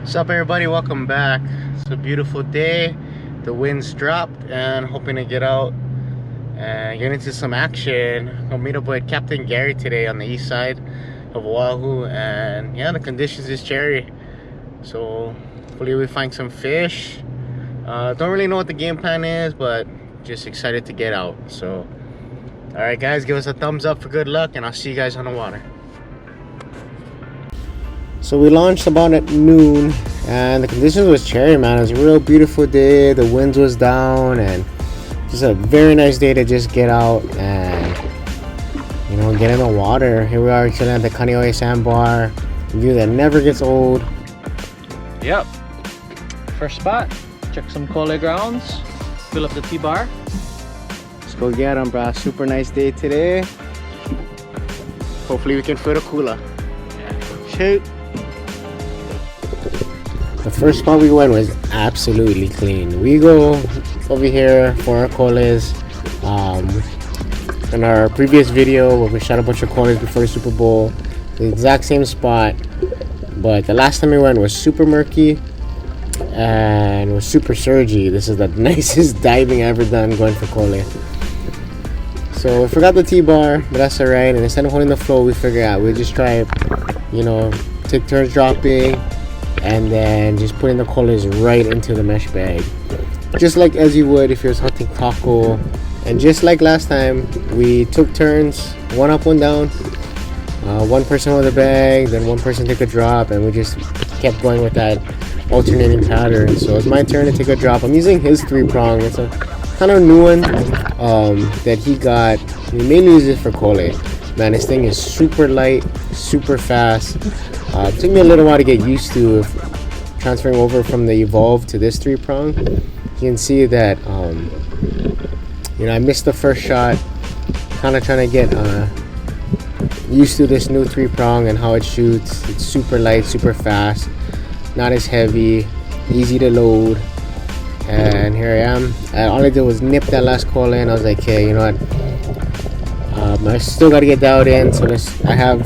What's up, everybody? Welcome back. It's a beautiful day. The wind's dropped and hoping to get out and get into some action. I'll meet up with Captain Gary today on the east side of Oahu, and yeah, the conditions is cherry, so hopefully we find some fish. Don't really know what the game plan is, but just excited to get out. So all right guys, give us a thumbs up for good luck, and I'll see you guys on the water. So we launched about at noon, and the conditions was cherry, man. It was a real beautiful day. The wind was down, and just a very nice day to just get out and, you know, get in the water. Here we are chilling at the Kaneohe sandbar, a view that never gets old. Yep, first spot. Check some kole grounds, fill up the T-bar. Let's go get them, bro. Super nice day today. Hopefully we can fit a cooler. Shoot. The first spot we went was absolutely clean. We go over here for our coles. In our previous video where we shot a bunch of coles before the Super Bowl, the exact same spot, but the last time we went was super murky and was super surgy. This is the nicest diving I've ever done going for kole. So we forgot the T-bar, but that's alright. And instead of holding the float, we figured out we'll just try, you know, take turns dropping and then just putting the coles right into the mesh bag, just like as you would if you was hunting taco. And just like last time, we took turns, one up, one down. One person with the bag, then one person took a drop, and we just kept going with that alternating pattern. So it's my turn to take a drop. I'm using his 3-prong. It's a kind of new one that he got. He mainly uses it for kole. Man, this thing is super light, super fast. It took me a little while to get used to transferring over from the Evolve to this 3-prong. You can see that you know, I missed the first shot, kind of trying to get used to this new 3-prong and how it shoots. It's super light, super fast, not as heavy, easy to load. And here I am. All I did was nip that last kole, and I was like, hey, you know what, I still got to get dialed in, so I have,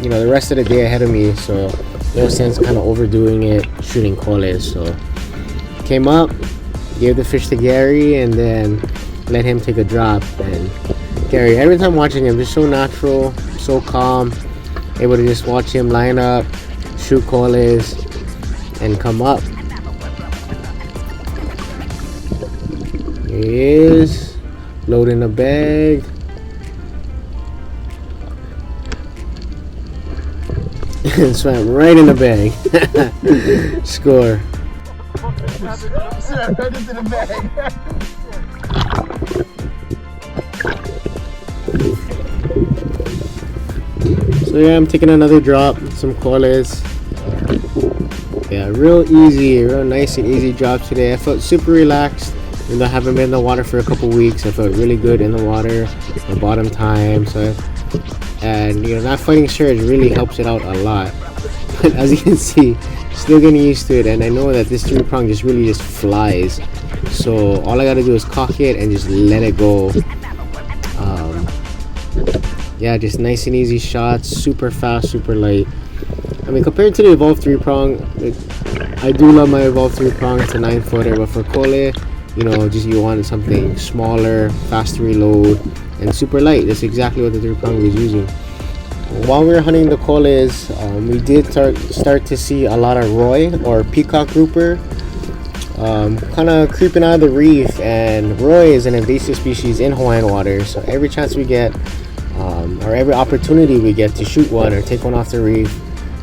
you know, the rest of the day ahead of me, so no sense kind of overdoing it shooting coles. So came up, gave the fish to Gary, and then let him take a drop. And Gary, every time watching him, just so natural, so calm, able to just watch him line up, shoot coles, and come up. Here he is, loading the bag. And swam right in the bag. Score. Right into the bag. So yeah, I'm taking another drop, some coles. Yeah, real easy, real nice and easy drop today. I felt super relaxed. Even though I haven't been in the water for a couple weeks, I felt really good in the water the bottom time. So, and you know, not fighting surge really helps it out a lot. But as you can see, still getting used to it, and I know that this 3-prong just really just flies. So all I gotta do is cock it and just let it go. Yeah, just nice and easy shots, super fast, super light. I mean, compared to the Evolve 3-prong, I do love my Evolve 3-prong. It's a 9-footer, but for kole, you know, just you want something smaller, fast to reload, and super light. That's exactly what the 3-prong was using. While we were hunting the coles, we did start to see a lot of roy, or peacock grouper, kind of creeping out of the reef. And roy is an invasive species in Hawaiian waters, so every chance we get, or every opportunity we get to shoot one or take one off the reef,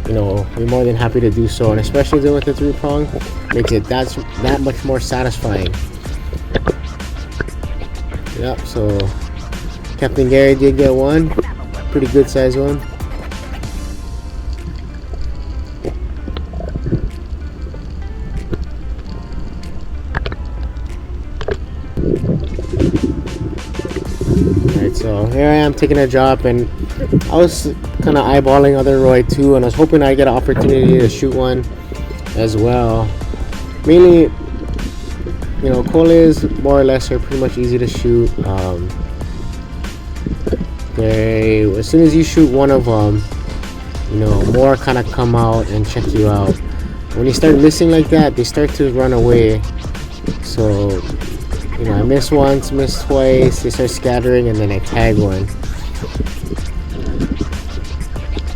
you know, we're more than happy to do so. And especially doing with the 3-prong makes it that much more satisfying. Yep, so Captain Gary did get one, pretty good size one. Alright, so here I am taking a drop, and I was kind of eyeballing other roy too, and I was hoping I get an opportunity to shoot one as well. Mainly, you know, coles more or less are pretty much easy to shoot. As soon as you shoot one of them, you know, more kind of come out and check you out. when you start missing like that, they start to run away. So, you know, I miss once, miss twice, they start scattering, and then I tag one.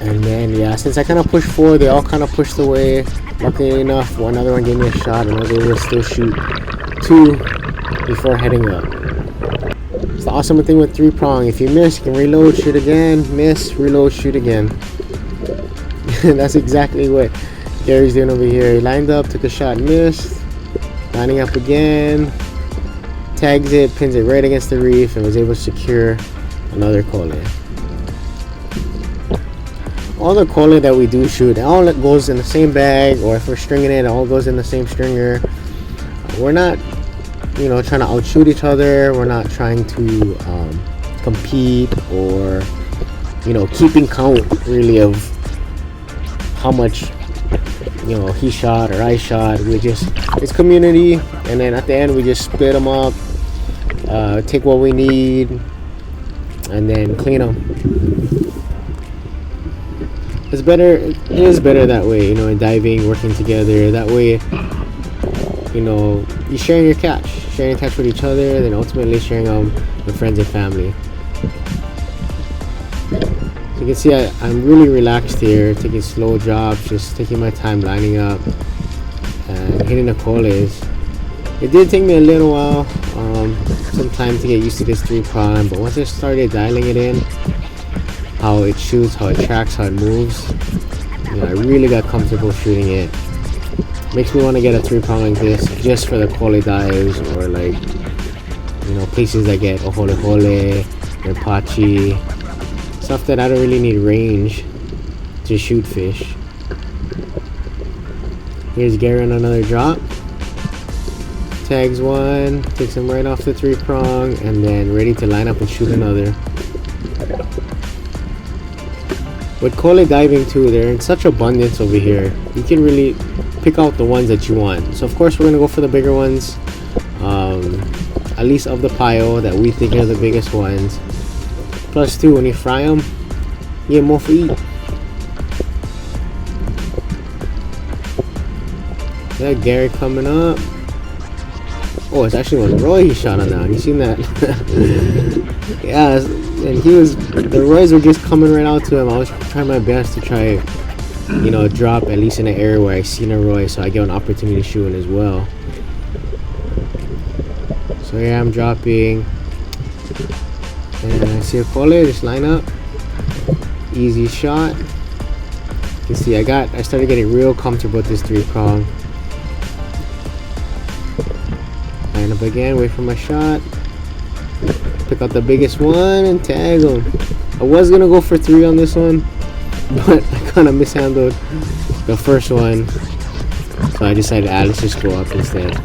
And then, yeah, since I kind of pushed 4, they all kind of pushed away. Luckily enough, another one gave me a shot, and I was able to still shoot 2 before heading up. It's the awesome thing with 3-prong. If you miss, you can reload, shoot again, miss, reload, shoot again. That's exactly what Gary's doing over here. He lined up, took a shot, missed, lining up again, tags it, pins it right against the reef, and was able to secure another collie. All the collie that we do shoot, all it goes in the same bag, or if we're stringing it, it all goes in the same stringer. We're not, you know, trying to outshoot each other. We're not trying to compete, or, you know, keeping count really of how much, you know, he shot or I shot. We just, it's community, and then at the end we just split them up, take what we need, and then clean them. It's better, it is better that way, you know, in diving, working together. That way, you know, you're sharing your catch with each other, then ultimately sharing them with friends and family. So you can see I'm really relaxed here, taking slow drops, just taking my time lining up and hitting the collies. It did take me a little while, some time to get used to this 3-prong, but once I started dialing it in, how it shoots, how it tracks, how it moves, you know, I really got comfortable shooting it. Makes me want to get a 3-prong like this just for the collie dives, or like, you know, places that get ohole and pachi, stuff that I don't really need range to shoot fish. Here's Gary on another drop. Tags one, takes him right off the 3-prong, and then ready to line up and shoot another. With collie diving too, they're in such abundance over here. You can really pick out the ones that you want. So of course we're gonna go for the bigger ones, at least of the pile that we think are the biggest ones. Plus too, when you fry them, you get more for eat. Yeah, Gary coming up. Oh, it's actually when Roy he shot on that. You seen that? Yeah, and the Roys were just coming right out to him. I was trying my best to try, you know, drop at least in an area where I seen a Roy, so I get an opportunity to shoot as well. So here I'm dropping, and I see a collie, just line up, easy shot. You can see I started getting real comfortable with this 3-prong. Line up again, wait for my shot, pick out the biggest one and tag them. I was gonna go for 3 on this one, but I kind of mishandled the first one, so I decided let's just go up instead.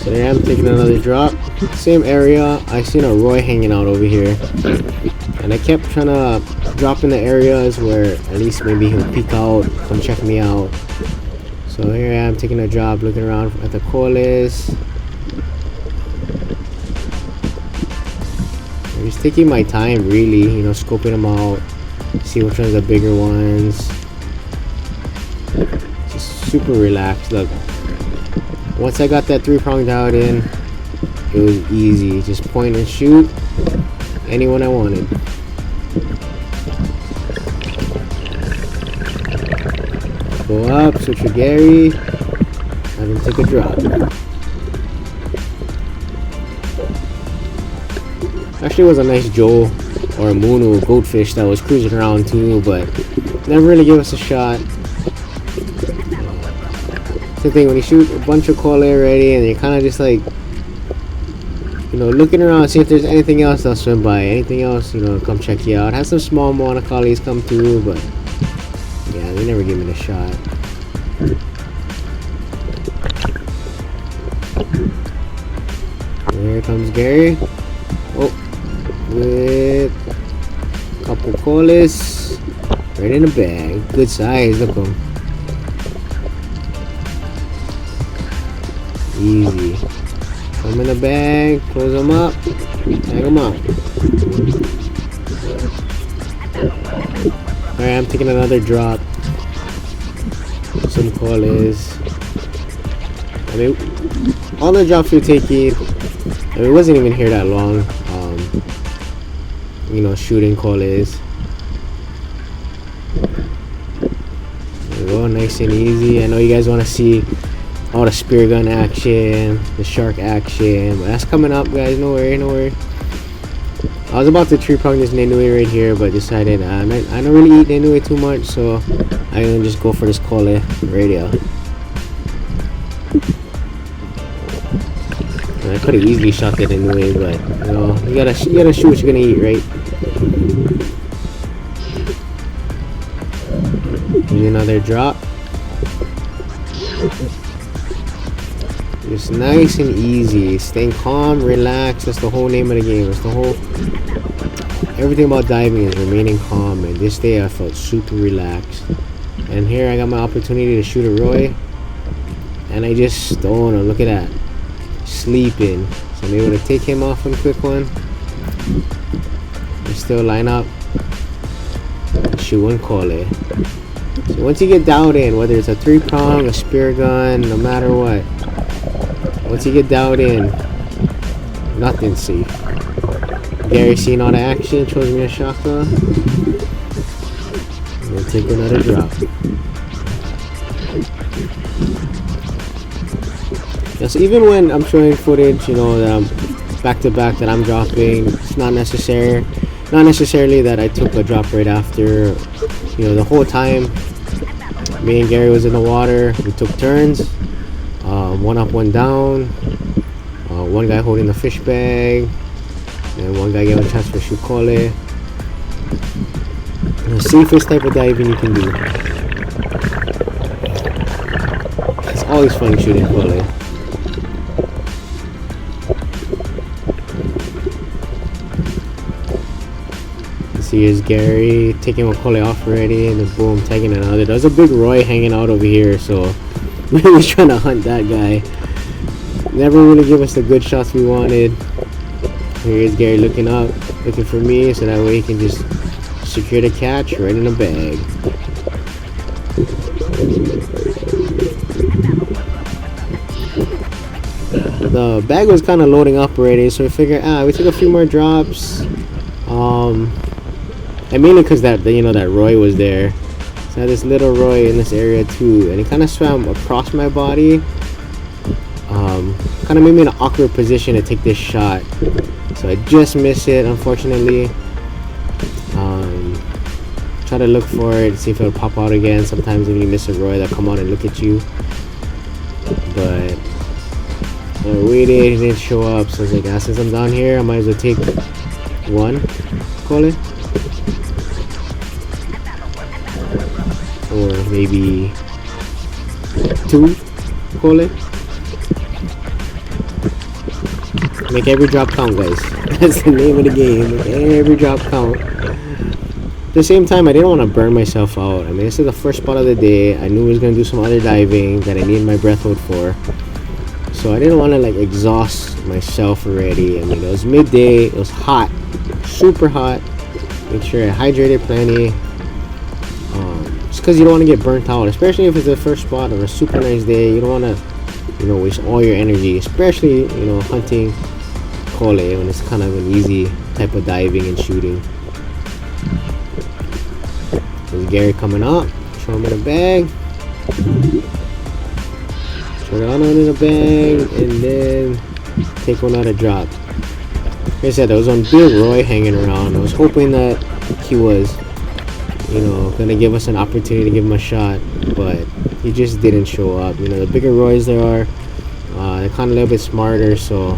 So there I am, taking another drop, same area. I seen a Roy hanging out over here, and I kept trying to drop in the areas where at least maybe he'll peek out, come check me out. So here I am taking a drop, looking around at the collies. I'm just taking my time, really, you know, scoping them out, see which ones are the bigger ones. Just super relaxed. Look, once I got that 3-prong dialed in, it was easy. Just point and shoot anyone I wanted. Go up, switch with Gary, have him take a drop. Actually, it was a nice Joe or a Moonu goldfish that was cruising around too, but never really gave us a shot. Same thing when you shoot a bunch of collie already, and you're kind of just like, you know, looking around, see if there's anything else that'll swim by, anything else, you know, come check you out. Had some small monocollies come through, but yeah, they never gave me the shot. There comes Gary. Oh, with a couple collies right in the bag. Good size, look them. Easy. Come in the bag, close them up, tag them up. Alright, I'm taking another drop. Some coles. I mean, all the drops we're taking, I mean, it wasn't even here that long. You know, shooting coles. There we go, nice and easy. I know you guys want to see all the spear gun action, the shark action, but that's coming up, guys. No worry, no worry. I was about to tree prong this Nenue right here, but decided I don't really eat Nenue too much, so I'm gonna just go for this cole right here. I could have easily shot that Nenue, but you know, you gotta shoot what you're gonna eat, right? Here's another drop. Just nice and easy, staying calm, relaxed. That's the whole name of the game. That's the whole, everything about diving is remaining calm. And this day I felt super relaxed. And here I got my opportunity to shoot a Roy, and I just stoned him. Look at that, sleeping. So I'm able to take him off one quick one. I still line up, shoot one cole. So once you get dialed in, whether it's a 3-prong, a spear gun, no matter what, once you get dialed in, nothing's safe. Gary seeing all the action, chose me a shotgun. I'm gonna take another drop. Yeah, so even when I'm showing footage, you know, that I'm back to back, that I'm dropping, it's not necessarily that I took a drop right after. You know, the whole time me and Gary was in the water, we took turns. One up, one down. One guy holding the fish bag, and one guy getting a chance for shoot cole. The safest type of diving you can do. It's always fun shooting cole. See, here's Gary taking one cole off already, and then boom, tagging another. There's a big Roy hanging out over here, so we were trying to hunt that guy. Never really give us the good shots we wanted. Here's Gary looking up, looking for me, so that way he can just secure the catch right in the bag. The bag was kind of loading up already, so we figured, we took a few more drops. And mainly because that Roy was there. So I had this little Roy in this area too, and he kind of swam across my body. Kind of made me in an awkward position to take this shot, so I just missed it, unfortunately. Try to look for it, see if it'll pop out again. Sometimes when you miss a Roy, they'll come out and look at you. But I waited, he didn't show up, so I was like, since I'm down here, I might as well take one cole, or maybe 2 cole. Make every drop count, guys. That's the name of the game. Make every drop count. At the same time, I didn't want to burn myself out. I mean, this is the first spot of the day. I knew I was going to do some other diving that I needed my breath hold for. So I didn't want to like exhaust myself already. I mean, it was midday. It was hot. Super hot. Make sure I hydrated plenty. Just because you don't want to get burnt out. Especially if it's the first spot on a super nice day. You don't want to, waste all your energy. Especially, hunting cole when it's kind of an easy type of diving and shooting. There's Gary coming up. Show him in the bag. Show the other one in the bag, and then take one out of drop. Like I said, there was one big Roy hanging around. I was hoping that he was, gonna give us an opportunity to give him a shot, but he just didn't show up. The bigger Roys there are, they're kind of a little bit smarter, so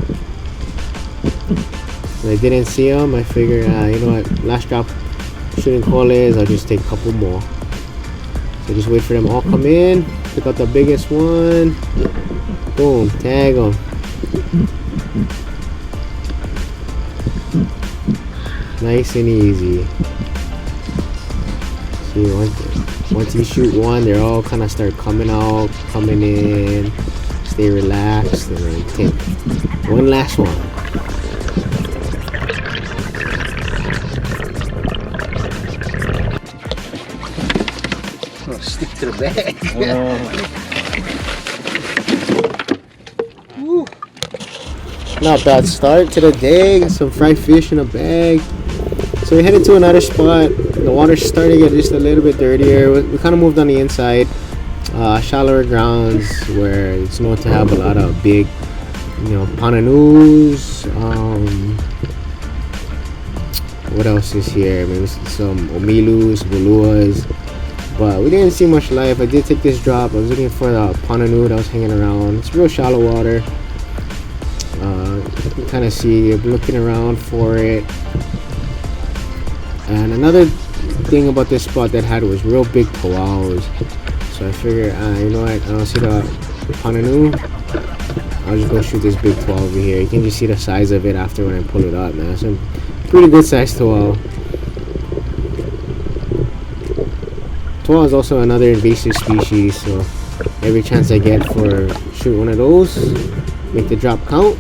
when I didn't see him, I figured, you know what, last drop shooting coles, I'll just take a couple more. So just wait for them all come in, pick out the biggest one, boom, tag them. Nice and easy. See, once you shoot one, they all kind of start coming out, coming in. Stay relaxed, and then take one last one. to the bag. Not bad start to the day. Got some fried fish in a bag. So we headed to another spot. The water's starting to get just a little bit dirtier. We kind of moved on the inside. Shallower grounds where it's known to have a lot of big, pananoos. What else is here? Maybe some omilus, buluas. But we didn't see much life. I did take this drop. I was looking for the pananu that was hanging around. It's real shallow water. You can kind of see, I'm looking around for it. And another thing about this spot that had was real big powwows. So I figured, you know what, I don't see the pananu. I'll just go shoot this big 12 over here. You can just see the size of it after when I pull it up, man. Some pretty good size 12. 12 is also another invasive species, so every chance I get for shoot one of those, make the drop count,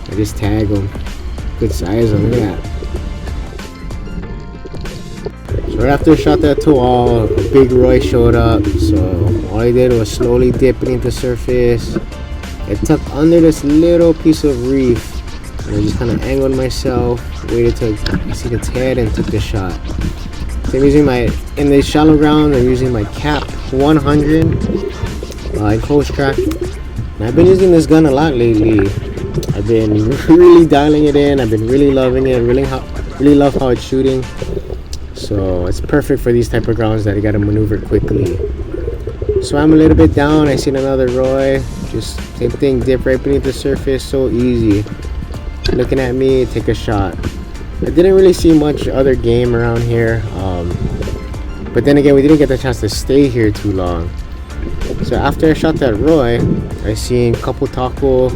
I just tag them. Good size, look at that. So right after I shot that 12, a big Roy showed up, so all I did was slowly dip beneath the surface. I tucked under this little piece of reef, and I just kind of angled myself, waited till you see its head, and took the shot. So I'm using in the shallow ground, I'm using my Cap 100 in close track. And I've been using this gun a lot lately. I've been really dialing it in. I've been really loving it. Really love how it's shooting. So it's perfect for these type of grounds that you got to maneuver quickly. So I'm a little bit down. I seen another Roy. Just same thing, dip right beneath the surface. So easy. Looking at me, take a shot. I didn't really see much other game around here. But then again, we didn't get the chance to stay here too long. So after I shot that Roy, I seen a couple taco. I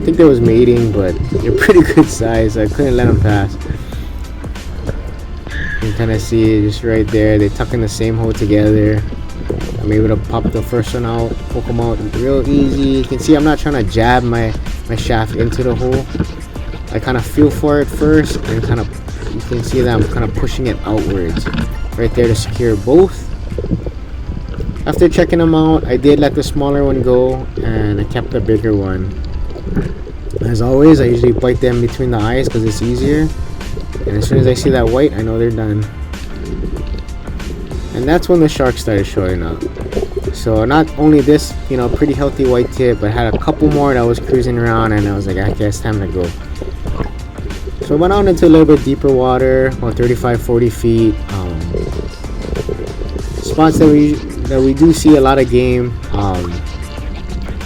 think they was mating, but they're pretty good size. So I couldn't let them pass. You can kind of see it just right there. They tuck in the same hole together. I'm able to pop the first one out, poke them out real easy. You can see I'm not trying to jab my shaft into the hole. I kind of feel for it first, and you can see that I'm kind of pushing it outwards right there to secure both. After checking them out, I did let the smaller one go, and I kept the bigger one. As always, I usually bite them between the eyes because it's easier. And as soon as I see that white, I know they're done. And that's when the sharks started showing up. So not only this, pretty healthy white tip, but I had a couple more that was cruising around, and I was like, okay, it's time to go. So I went out into a little bit deeper water, about 35-40 feet. Spots that we do see a lot of game,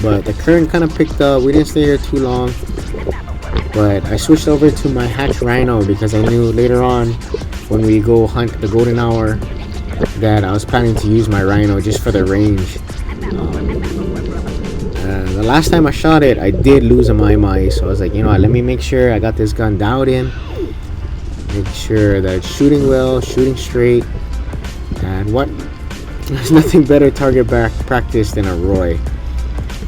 but the current kind of picked up. We didn't stay here too long, but I switched over to my hatch rhino because I knew later on when we go hunt the golden hour that I was planning to use my rhino just for the range. The last time I shot it, I did lose a mai, so I was like, let me make sure I got this gun dialed in, make sure that it's shooting well, shooting straight, and there's nothing better target practice than a Roy.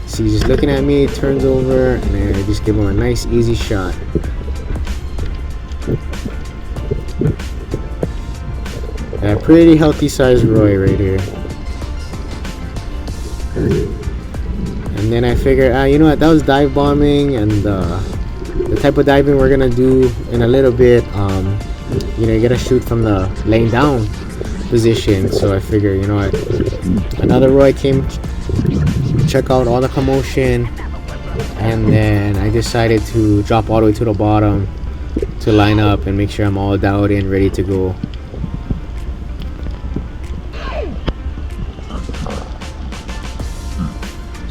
See, he's just looking at me, turns over, and I just give him a nice easy shot. A pretty healthy sized Roy right here. And then I figured, you know what, that was dive bombing, and the type of diving we're gonna do in a little bit, you gotta shoot from the laying down position. So I figured, you know what, another Roy came, check out all the commotion, and then I decided to drop all the way to the bottom to line up and make sure I'm all dialed in, ready to go.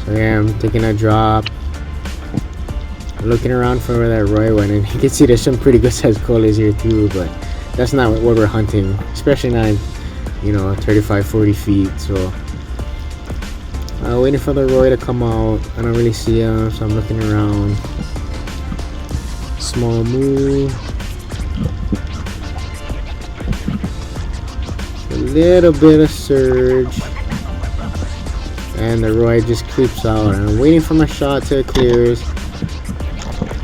So yeah, I'm taking a drop, looking around for where that Roy went, and you can see there's some pretty good sized colas here too, but that's not what we're hunting, especially not 35-40 feet. So waiting for the Roy to come out. I don't really see him, so I'm looking around. Small move, a little bit of surge, and the Roy just creeps out. And I'm waiting for my shot till it clears.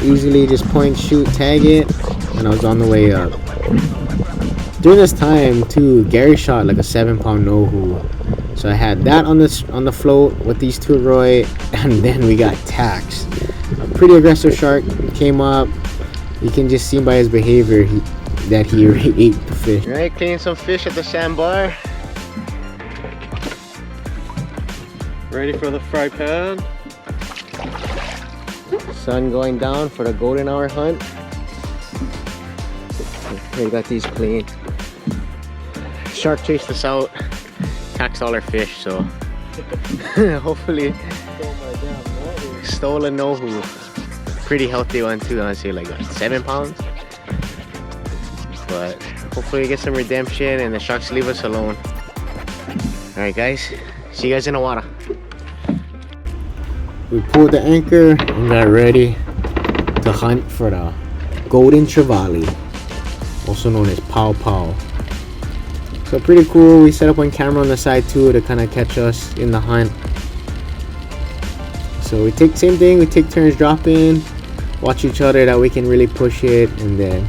Easily just point, shoot, tag it, and I was on the way up. During this time too, Gary shot like a 7-pound no-hoo. So I had that on the float with these two Roy, and then we got Tax, a pretty aggressive shark, came up. You can just see by his behavior that he already ate the fish. Alright, cleaning some fish at the sandbar. Ready for the fry pan. Sun going down for the golden hour hunt. We got these clean. Shark chased us out, taxed all our fish, so hopefully stole a nohu. Pretty healthy one too, honestly, like 7 pounds. But hopefully we get some redemption and the sharks leave us alone. Alright guys, see you guys in the water. We pulled the anchor and got ready to hunt for the golden trevally, also known as pow pow. So pretty cool. We set up one camera on the side too to kind of catch us in the hunt. So we take same thing, we take turns dropping, watch each other that we can really push it, and then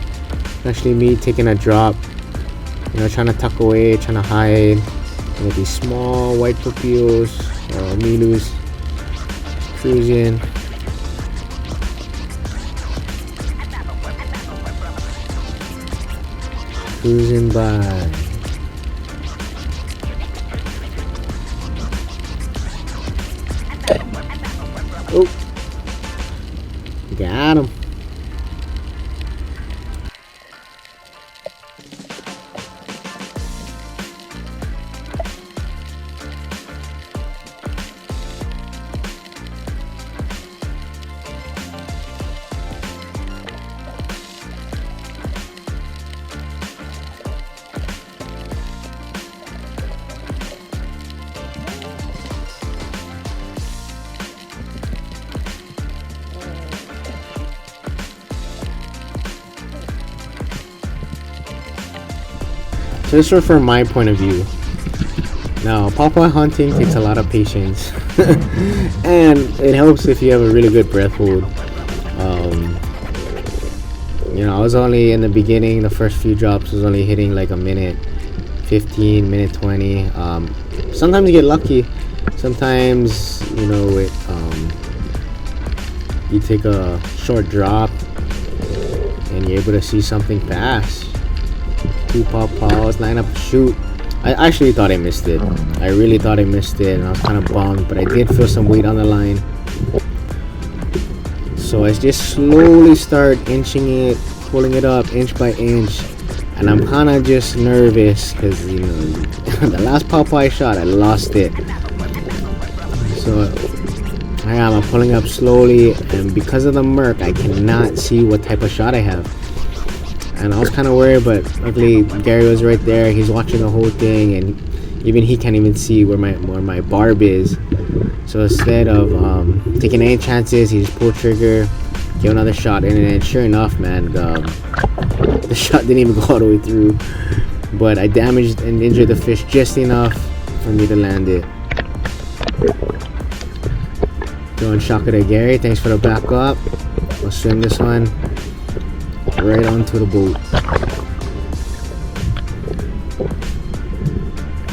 actually me taking a drop, you know, trying to tuck away, trying to hide. And with these small white pupillos or milus cruising. Cruising by. Oh, got him. So this is from my point of view. Now, pawpaw hunting takes a lot of patience, and it helps if you have a really good breath hold. You know, I was only in the beginning, the first few drops was only hitting like a minute 15, minute 20. Sometimes you get lucky. Sometimes, you know, you take a short drop and you're able to see something fast. 2 pawpaws, line up, shoot. I actually thought I missed it. I really thought I missed it, and I was kind of bummed, but I did feel some weight on the line. So I just slowly start inching it, pulling it up inch by inch, and I'm kind of just nervous because, you know, the last pawpaw I shot, I lost it. So I'm pulling up slowly, and because of the murk, I cannot see what type of shot I have. And I was kind of worried, but luckily Gary was right there. He's watching the whole thing, and even he can't even see where my barb is. So instead of taking any chances, he just pulled trigger, give another shot, and then sure enough, man, the shot didn't even go all the way through. But I damaged and injured the fish just enough for me to land it. Throwing shocker to Gary. Thanks for the backup. We'll swim this one right onto the boat.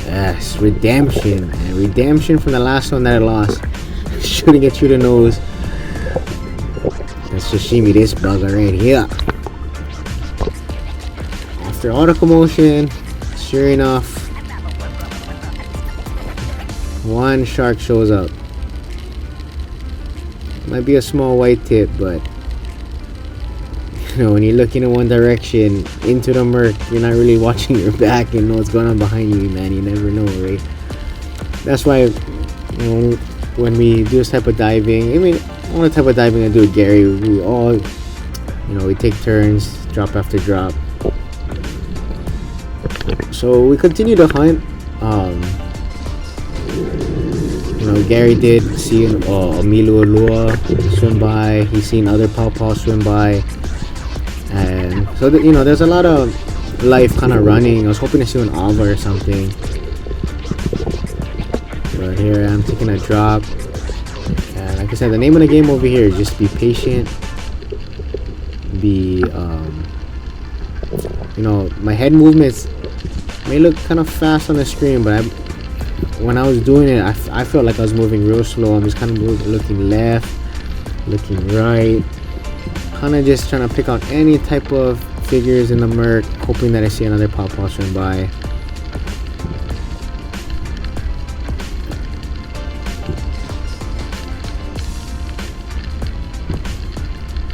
Yes, redemption, man. Redemption from the last one that I lost. Shooting it through the nose. Let's sashimi this bugger right here. After all the commotion, sure enough, one shark shows up. Might be a small white tip, but you know, when you're looking in one direction into the murk, you're not really watching your back and know what's going on behind you, man. You never know, right? That's why, you know, when we do this type of diving, I mean, all the type of diving I do with Gary, we all, you know, we take turns, drop after drop. So we continue to hunt. You know, Gary did see a Milu Alua swim by. He's seen other pawpaw swim by. And so, you know, there's a lot of life kind of running. I was hoping to see an ava or something. But here I am taking a drop. And like I said, the name of the game over here is just be patient. Be, you know, my head movements may look kind of fast on the screen, but when I was doing it, I felt like I was moving real slow. I'm just kind of looking left, looking right, kind of just trying to pick out any type of figures in the murk, hoping that I see another pawpaw swim by.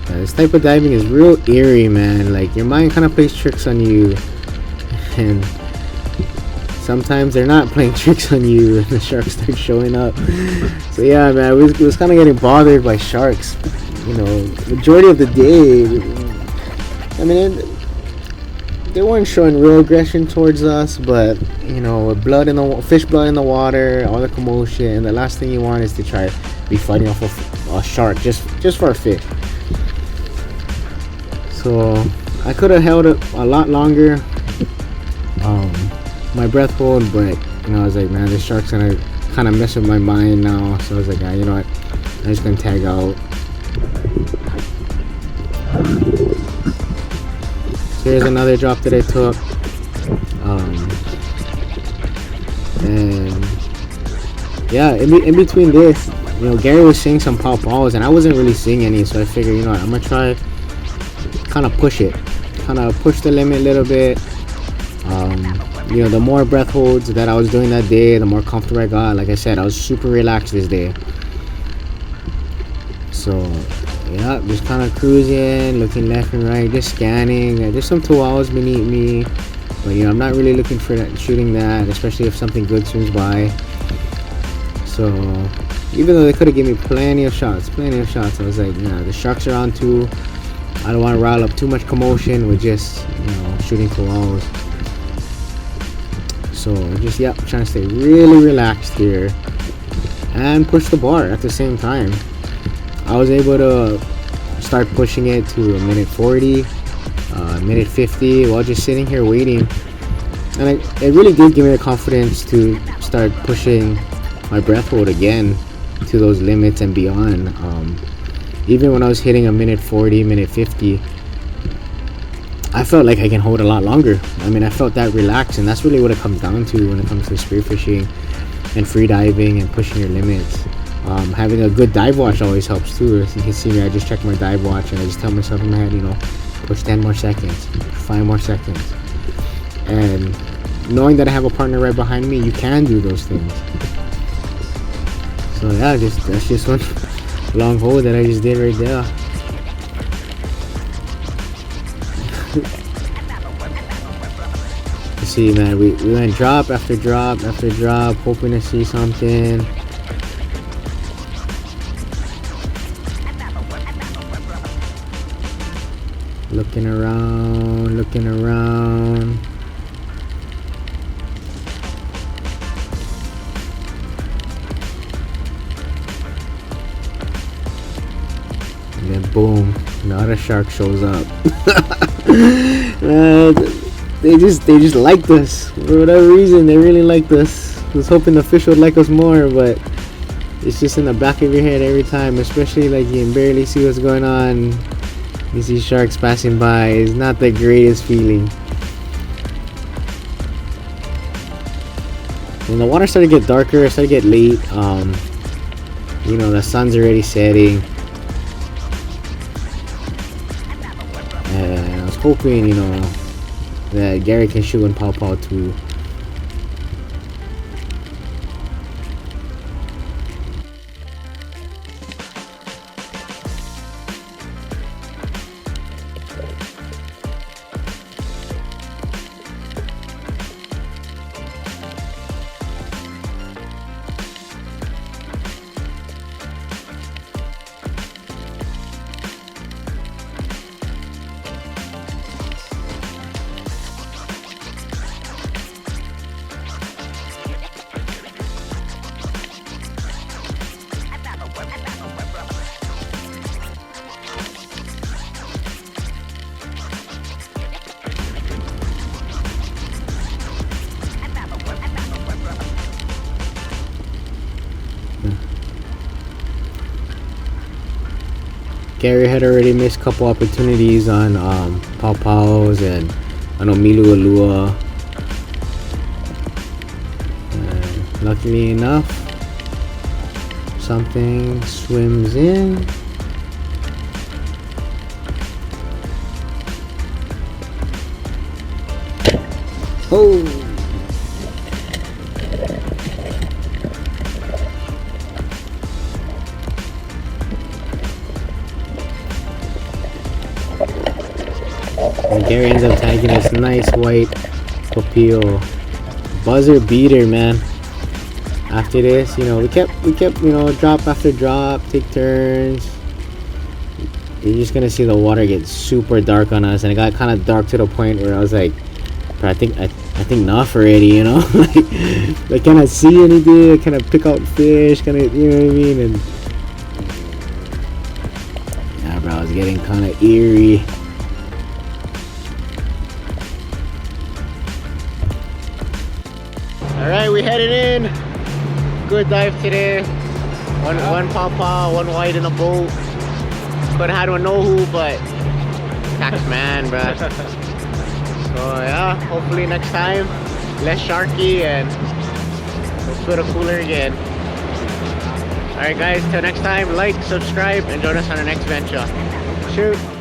This type of diving is real eerie, man. Like, your mind kind of plays tricks on you, and sometimes they're not playing tricks on you and the sharks start showing up. So yeah, man, we was kind of getting bothered by sharks, you know, majority of the day. I mean, they weren't showing real aggression towards us, but you know, with blood in the fish blood in the water, all the commotion, and the last thing you want is to try be fighting off a shark just for a fish. So I could have held it a lot longer, my breath hold, but you know, I was like, man, this shark's gonna kind of mess with my mind now. So I was like, ah, you know what, I'm just gonna tag out. So here's another drop that I took, and yeah, in between this, you know, Gary was seeing some pawpaws and I wasn't really seeing any, so I figured, you know what, I'm gonna try kind of push the limit a little bit. You know, the more breath holds that I was doing that day, the more comfortable I got. Like I said, I was super relaxed this day. So yeah, just kind of cruising, looking left and right, just scanning. There's some toals beneath me, but you know, I'm not really looking for that, shooting that, especially if something good swims by. So even though they could have given me plenty of shots, I was like, yeah, the sharks are on too. I don't want to rile up too much commotion with just, you know, shooting toals. So just, yeah, trying to stay really relaxed here and push the bar at the same time. I was able to start pushing it to a minute 40, minute 50 while just sitting here waiting. And it really did give me the confidence to start pushing my breath hold again to those limits and beyond. Even when I was hitting a minute 40, minute 50, I felt like I can hold a lot longer. I mean, I felt that relaxed, and that's really what it comes down to when it comes to spearfishing and free diving and pushing your limits. Having a good dive watch always helps too. As you can see me, I just check my dive watch and I just tell myself in my head, you know, push 10 more seconds, 5 more seconds. And knowing that I have a partner right behind me, you can do those things. So yeah, that's just one long hold that I just did right there. You see, man, we went drop after drop after drop, hoping to see something. Looking around. And then boom, another shark shows up. They just liked us for whatever reason. They really liked us. I was hoping the fish would like us more, but it's just in the back of your head every time, especially like you can barely see what's going on. You see sharks passing by. It's not the greatest feeling. When the water started to get darker, it started to get late. You know, the sun's already setting. And I was hoping, you know, that Gary can shoot and pawpaw too. Gary had already missed a couple opportunities on pawpaws and I know Milu Alua. Luckily enough, something swims in. Oh! And Gary ends up tagging this nice white papillo. Buzzer beater, man. After this, you know, we kept, you know, drop after drop, take turns. You're just gonna see the water get super dark on us, and it got kind of dark to the point where I was like, I think enough already, you know. Like, I cannot see anything. I cannot pick out fish. Kind of, you know what I mean? And yeah, bro, I was getting kind of eerie. All right, we headed in. Good dive today. One pawpaw, one white in a boat. Could have had one no who, but tax man, bruh. So yeah, hopefully next time less Sharky and we'll split a cooler again. Alright guys, till next time, like, subscribe, and join us on our next venture. Shoot!